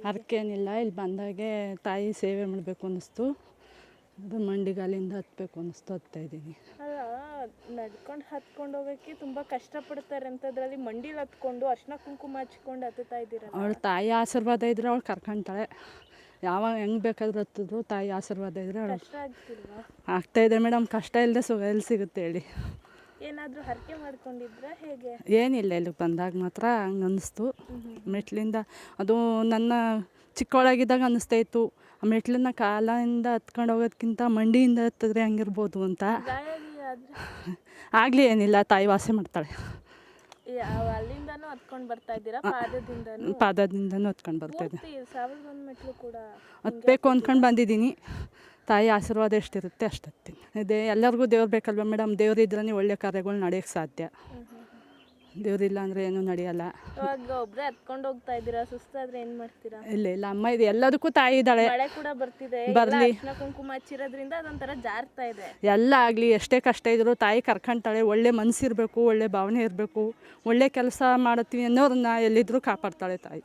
ಹರಕೇನಿಲ್ಲ. ಇಲ್ಲಿ ಬಂದಾಗೆ ತಾಯಿ ಸೇವೆ ಮಾಡಬೇಕು ಅನ್ನಿಸ್ತು. ಅದು ಮಂಡಿಗಾಲಿಂದ ಹತ್ತಬೇಕು ಅನ್ನಿಸ್ತು, ಹತ್ತಾ ಇದ್ದೀನಿ. ಅಲ್ಲ, ನಡ್ಕೊಂಡು ಹತ್ಕೊಂಡು ಹೋಗೋಕ್ಕೆ ತುಂಬ ಕಷ್ಟಪಡ್ತಾರೆ ಅಂತದ್ರಲ್ಲಿ ಮಂಡಿಲಿ ಹತ್ಕೊಂಡು ಅರ್ಶಿನ ಕುಂಕುಮ ಹಚ್ಕೊಂಡು ಹತ್ತುತ್ತಾ ಇದ್ದೀರಲ್ಲ. ಅವಳು ತಾಯಿ ಆಶೀರ್ವಾದ ಇದ್ದರೆ ಅವಳು ಕರ್ಕೊಂತಾಳೆ. ಯಾವಾಗ ಹೆಂಗೆ ಬೇಕಾದ್ರೂ ಹತ್ತಿದ್ರು ತಾಯಿ ಆಶೀರ್ವಾದ ಇದ್ದರೆ ಅವಳು. ಕಷ್ಟ ಆಗ್ತಿಲ್ವಾ? ಆಗ್ತಾಯಿದೆ ಮೇಡಮ್. ಕಷ್ಟ ಇಲ್ಲದೆ ಸುಖ ಎಲ್ಲಿ ಸಿಗುತ್ತೆ ಹೇಳಿ. ಏನಾದರೂ ಹರಕೆ ಮಾಡ್ಕೊಂಡಿದ್ರೆ ಹೇಗೆ? ಏನಿಲ್ಲ, ಇಲ್ಲಿಗೆ ಬಂದಾಗ ಮಾತ್ರ ಹಂಗೆ ಅನ್ನಿಸ್ತು. ಮೆಟ್ಲಿಂದ ಅದು ನನ್ನ ಚಿಕ್ಕವಳಾಗಿದ್ದಾಗ ಅನ್ನಿಸ್ತಾಯಿತ್ತು, ಆ ಮೆಟ್ಲನ್ನ ಕಾಲಿಂದ ಹತ್ಕೊಂಡು ಹೋಗೋದಕ್ಕಿಂತ ಮಂಡಿಯಿಂದ ಹತ್ತಿದ್ರೆ ಹಂಗಿರ್ಬೋದು ಅಂತ. ಆಗಲಿ, ಏನಿಲ್ಲ, ತಾಯಿ ವಾಸೆ ಮಾಡ್ತಾಳೆ. ಅಲ್ಲಿಂದನೂ ಹತ್ಕೊಂಡು ಬರ್ತಾ ಇದ್ದೀರಾ? ಪಾದದಿಂದನೂ ಹತ್ಕೊಂಡು ಬರ್ತಾಯಿದ್ದೆ. 1001 ಮೆಟ್ಲು ಕೂಡ ಹತ್ಬೇಕು ಅಂದ್ಕೊಂಡು ಬಂದಿದ್ದೀನಿ. ತಾಯಿ ಆಶೀರ್ವಾದ ಎಷ್ಟಿರುತ್ತೆ ಅಷ್ಟು ಹತ್ತೀನಿ. ಅದೇ ಎಲ್ಲರಿಗೂ ದೇವ್ರು ಬೇಕಲ್ವ ಮೇಡಮ್. ದೇವ್ರಿದ್ರೇ ಒಳ್ಳೆ ಕಾರ್ಯಗಳು ನಡೆಯೋಕ್ಕೆ ಸಾಧ್ಯ. ದೇವ್ರಿಲ್ಲ ಅಂದರೆ ಏನೂ ನಡೆಯಲ್ಲ. ಇವಾಗ ಒಬ್ಬರೇ ಹತ್ಕೊಂಡು ಹೋಗ್ತಾ ಇದ್ದೀರಾ, ಸುಸ್ತಾದ್ರೆ ಏನು ಮಾಡ್ತೀರಾ? ಇಲ್ಲ ಅಮ್ಮ ಇದೆ, ಎಲ್ಲದಕ್ಕೂ ತಾಯಿ ಇದ್ದಾಳೆ. ಮಳೆ ಕೂಡ ಬರ್ತಿದೆ, ಬರಲಿ. ಅರ್ಶಿನ ಕುಂಕುಮ ಹಚ್ಚಿರೋದ್ರಿಂದ ಅದೊಂಥರ ಜಾರ್ತಾ ಇದೆ. ಎಲ್ಲ ಆಗಲಿ, ಎಷ್ಟೇ ಕಷ್ಟ ಇದ್ದರೂ ತಾಯಿ ಕರ್ಕೊಂತಾಳೆ. ಒಳ್ಳೆ ಮನಸ್ಸಿರಬೇಕು, ಒಳ್ಳೆ ಭಾವನೆ ಇರಬೇಕು, ಒಳ್ಳೆ ಕೆಲಸ ಮಾಡ್ತೀವಿ ಅನ್ನೋರನ್ನ ಎಲ್ಲಿದ್ದರೂ ಕಾಪಾಡ್ತಾಳೆ ತಾಯಿ.